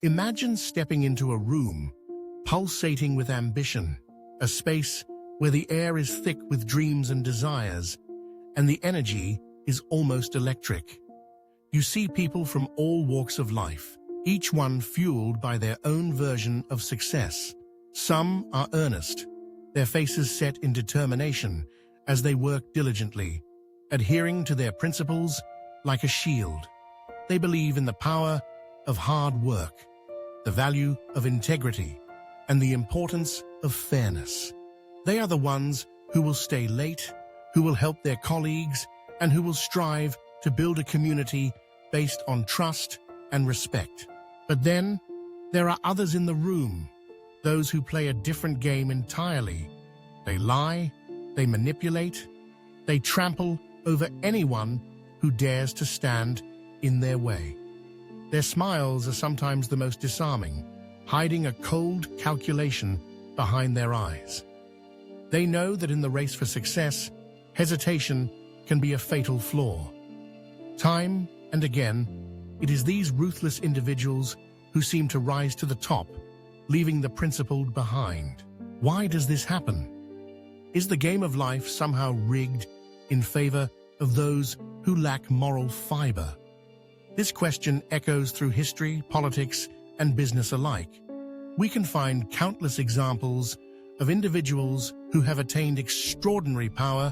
Imagine stepping into a room, pulsating with ambition, a space where the air is thick with dreams and desires, and the energy is almost electric. You see people from all walks of life, each one fueled by their own version of success. Some are earnest, their faces set in determination as they work diligently, adhering to their principles like a shield. They believe in the power of hard work, the value of integrity, and the importance of fairness. They are the ones who will stay late, who will help their colleagues, and who will strive to build a community based on trust and respect. But then, there are others in the room, those who play a different game entirely. They lie, they manipulate, they trample over anyone who dares to stand in their way. Their smiles are sometimes the most disarming, hiding a cold calculation behind their eyes. They know that in the race for success, hesitation can be a fatal flaw. Time and again, it is these ruthless individuals who seem to rise to the top, leaving the principled behind. Why does this happen? Is the game of life somehow rigged in favor of those who lack moral fiber? This question echoes through history, politics, and business alike. We can find countless examples of individuals who have attained extraordinary power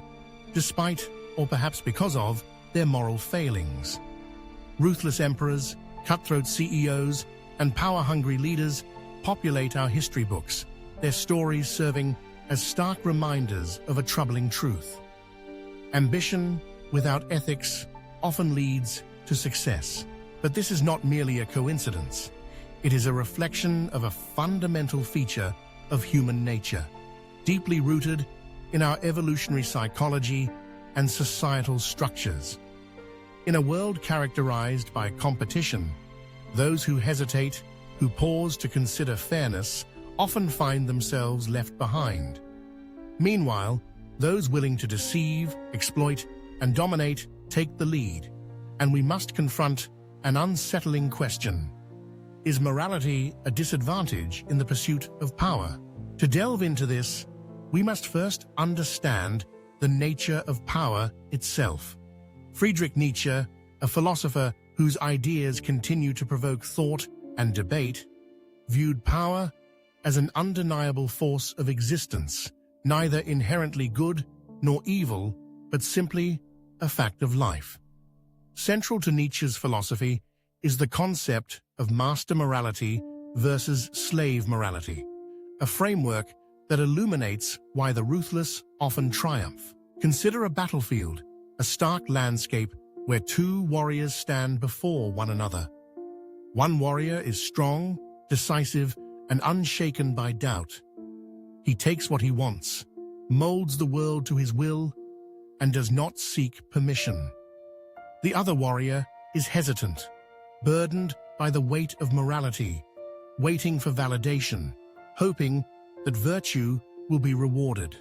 despite, or perhaps because of, their moral failings. Ruthless emperors, cutthroat CEOs, and power-hungry leaders populate our history books, their stories serving as stark reminders of a troubling truth. Ambition without ethics often leads to success. But this is not merely a coincidence. It is a reflection of a fundamental feature of human nature, deeply rooted in our evolutionary psychology and societal structures. In a world characterized by competition, those who hesitate, who pause to consider fairness, often find themselves left behind. Meanwhile, those willing to deceive, exploit, and dominate take the lead, and we must confront an unsettling question. Is morality a disadvantage in the pursuit of power? To delve into this, we must first understand the nature of power itself. Friedrich Nietzsche, a philosopher whose ideas continue to provoke thought and debate, viewed power as an undeniable force of existence, neither inherently good nor evil, but simply a fact of life. Central to Nietzsche's philosophy is the concept of master morality versus slave morality, a framework that illuminates why the ruthless often triumph. Consider a battlefield, a stark landscape where two warriors stand before one another. One warrior is strong, decisive, and unshaken by doubt. He takes what he wants, molds the world to his will, and does not seek permission. The other warrior is hesitant, burdened by the weight of morality, waiting for validation, hoping that virtue will be rewarded.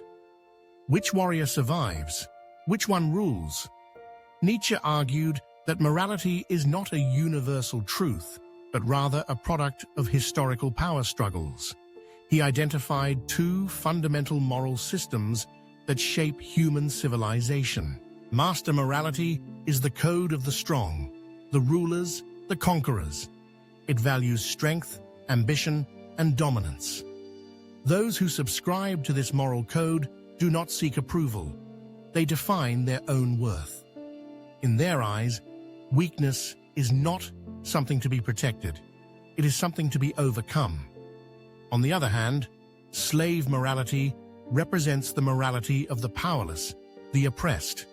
Which warrior survives? Which one rules? Nietzsche argued that morality is not a universal truth, but rather a product of historical power struggles. He identified two fundamental moral systems that shape human civilization. Master morality is the code of the strong, the rulers, the conquerors. It values strength, ambition, and dominance. Those who subscribe to this moral code do not seek approval. They define their own worth. In their eyes, weakness is not something to be protected. It is something to be overcome. On the other hand, slave morality represents the morality of the powerless, the oppressed.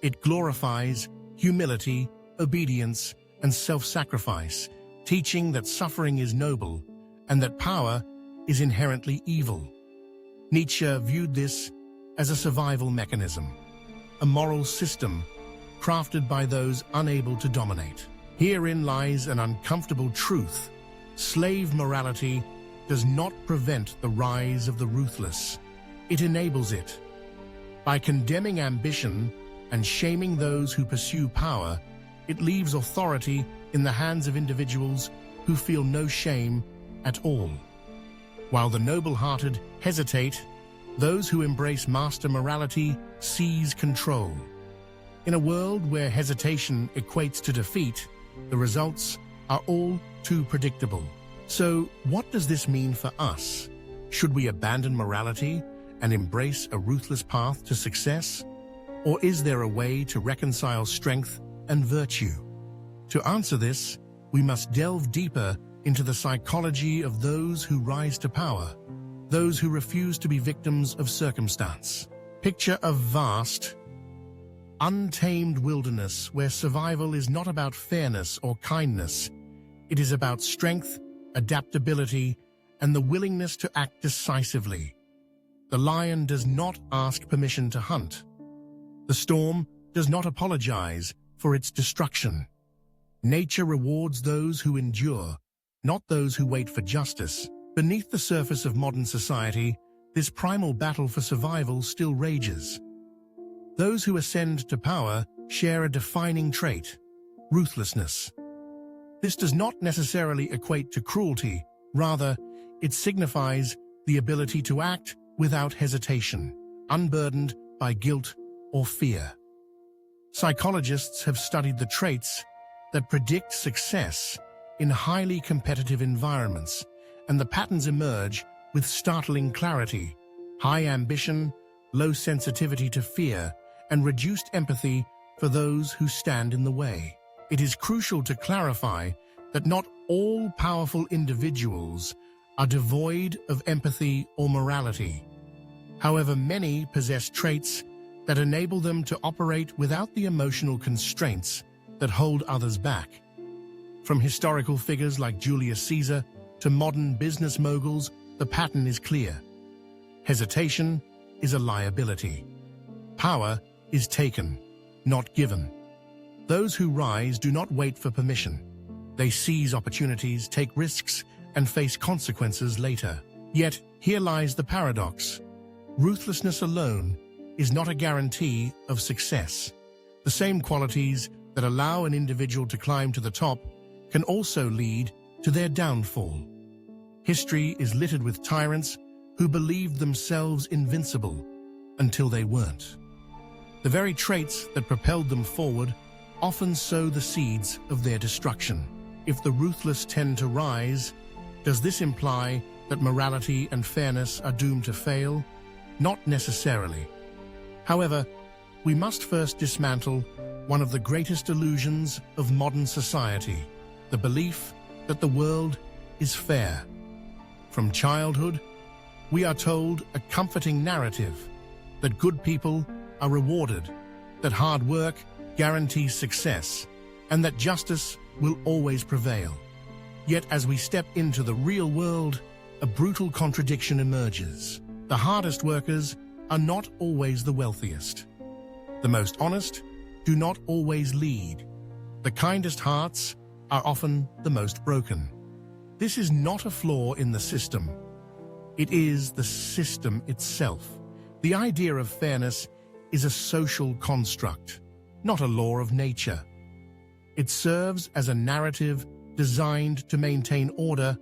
It glorifies humility, obedience, and self-sacrifice, teaching that suffering is noble and that power is inherently evil. Nietzsche viewed this as a survival mechanism, a moral system crafted by those unable to dominate. Herein lies an uncomfortable truth. Slave morality does not prevent the rise of the ruthless. It enables it. By condemning ambition and shaming those who pursue power, it leaves authority in the hands of individuals who feel no shame at all. While the noble-hearted hesitate, those who embrace master morality seize control. In a world where hesitation equates to defeat, the results are all too predictable. So, what does this mean for us? Should we abandon morality and embrace a ruthless path to success? Or is there a way to reconcile strength and virtue? To answer this, we must delve deeper into the psychology of those who rise to power, those who refuse to be victims of circumstance. Picture a vast, untamed wilderness where survival is not about fairness or kindness. It is about strength, adaptability, and the willingness to act decisively. The lion does not ask permission to hunt. The storm does not apologize for its destruction. Nature rewards those who endure, not those who wait for justice. Beneath the surface of modern society, this primal battle for survival still rages. Those who ascend to power share a defining trait: ruthlessness. This does not necessarily equate to cruelty. Rather, it signifies the ability to act without hesitation, unburdened by guilt or fear. Psychologists have studied the traits that predict success in highly competitive environments, and the patterns emerge with startling clarity: high ambition, low sensitivity to fear, and reduced empathy for those who stand in the way. It is crucial to clarify that not all powerful individuals are devoid of empathy or morality. However, many possess traits that enable them to operate without the emotional constraints that hold others back. From historical figures like Julius Caesar to modern business moguls, the pattern is clear. Hesitation is a liability. Power is taken, not given. Those who rise do not wait for permission. They seize opportunities, take risks, and face consequences later. Yet, here lies the paradox. Ruthlessness alone is not a guarantee of success. The same qualities that allow an individual to climb to the top can also lead to their downfall. History is littered with tyrants who believed themselves invincible until they weren't. The very traits that propelled them forward often sow the seeds of their destruction. If the ruthless tend to rise, does this imply that morality and fairness are doomed to fail? Not necessarily. However, we must first dismantle one of the greatest illusions of modern society: the belief that the world is fair. From childhood, we are told a comforting narrative that good people are rewarded, that hard work guarantees success, and that justice will always prevail. Yet as we step into the real world, a brutal contradiction emerges. The hardest workers are not always the wealthiest. The most honest do not always lead. The kindest hearts are often the most broken. This is not a flaw in the system. It is the system itself. The idea of fairness is a social construct, not a law of nature. It serves as a narrative designed to maintain order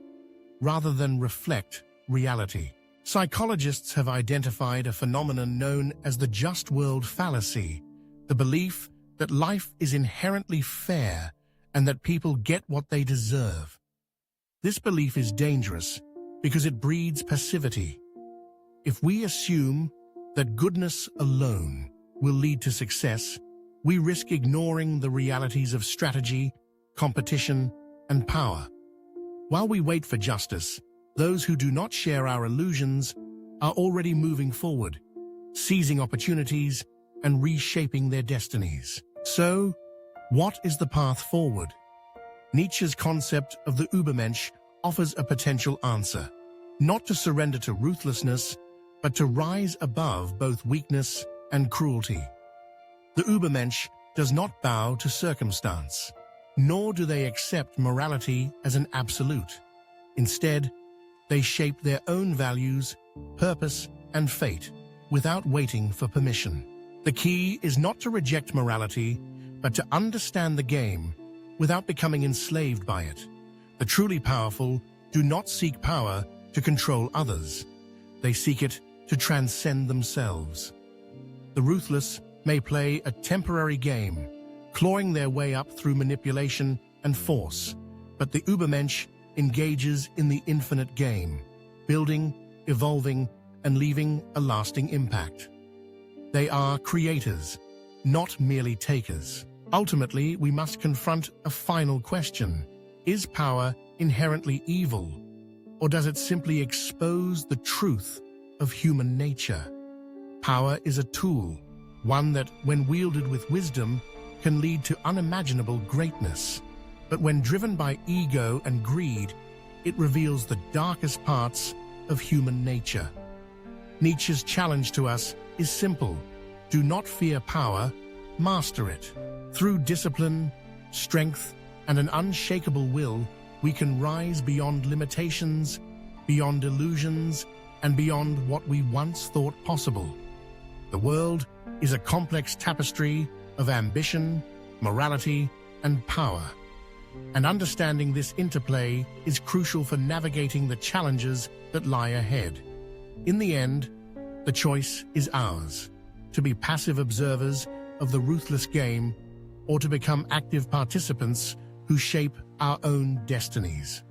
rather than reflect reality. Psychologists have identified a phenomenon known as the just world fallacy, the belief that life is inherently fair and that people get what they deserve. This belief is dangerous because it breeds passivity. If we assume that goodness alone will lead to success, we risk ignoring the realities of strategy, competition, and power. While we wait for justice, those who do not share our illusions are already moving forward, seizing opportunities and reshaping their destinies. So, what is the path forward? Nietzsche's concept of the Ubermensch offers a potential answer: not to surrender to ruthlessness, but to rise above both weakness and cruelty. The Ubermensch does not bow to circumstance, nor do they accept morality as an absolute. Instead, they shape their own values, purpose, and fate without waiting for permission. The key is not to reject morality, but to understand the game without becoming enslaved by it. The The truly powerful do not seek power to control others. They seek it to transcend themselves. The ruthless may play a temporary game, clawing their way up through manipulation and force, but the Ubermensch engages in the infinite game, building, evolving, and leaving a lasting impact. They are creators, not merely takers. Ultimately, we must confront a final question. Is power inherently evil, or does it simply expose the truth of human nature? Power is a tool, one that, when wielded with wisdom, can lead to unimaginable greatness. But when driven by ego and greed, it reveals the darkest parts of human nature. Nietzsche's challenge to us is simple. Do not fear power, master it. Through discipline, strength, and an unshakable will, we can rise beyond limitations, beyond illusions, and beyond what we once thought possible. The world is a complex tapestry of ambition, morality, and power. And understanding this interplay is crucial for navigating the challenges that lie ahead. In the end, the choice is ours: to be passive observers of the ruthless game, or to become active participants who shape our own destinies.